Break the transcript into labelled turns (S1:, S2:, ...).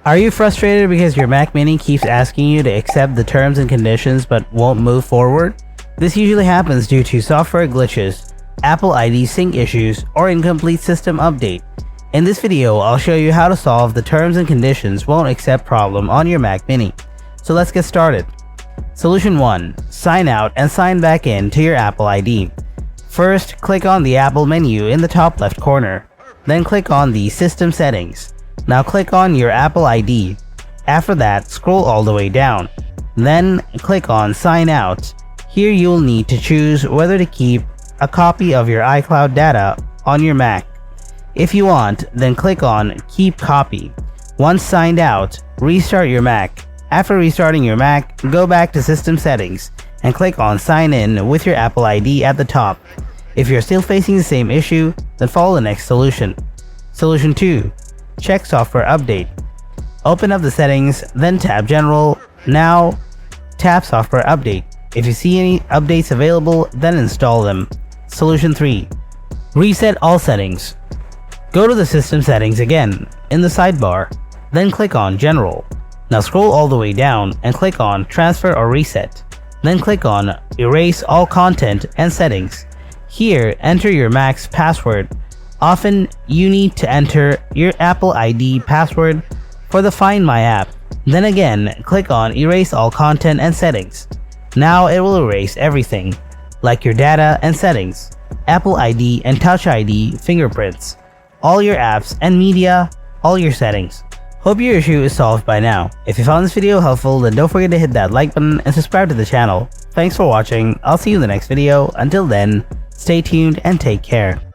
S1: Are you frustrated because your Mac Mini keeps asking you to accept the terms and conditions but won't move forward? This usually happens due to software glitches, Apple ID sync issues, or incomplete system update. In this video, I'll show you how to solve the terms and conditions won't accept problem on your Mac Mini. So let's get started. Solution 1. Sign out and sign back in to your Apple ID. First, click on the Apple menu in the top left corner. Then click on the System Settings. Now click on your Apple ID. After that, scroll all the way down. Then click on Sign Out. Here you'll need to choose whether to keep a copy of your iCloud data on your Mac. If you want, then click on Keep Copy. Once signed out, restart your Mac. After restarting your Mac, go back to System Settings and click on Sign In with your Apple ID at the top. If you're still facing the same issue, then follow the next solution. Solution 2. Check Software Update. Open up the settings, then tap General. Now, tap Software Update. If you see any updates available, then install them. Solution 3. Reset all settings. Go to the System Settings again, in the sidebar, then click on General. Now scroll all the way down and click on Transfer or Reset. Then click on Erase all content and settings. Here, enter your Mac's password. Often, you need to enter your Apple ID password for the Find My app. Then again, click on Erase all content and settings. Now it will erase everything, like your data and settings, Apple ID and Touch ID fingerprints, all your apps and media, all your settings. Hope your issue is solved by now. If you found this video helpful, then don't forget to hit that like button and subscribe to the channel. Thanks for watching. I'll see you in the next video. Until then, stay tuned and take care.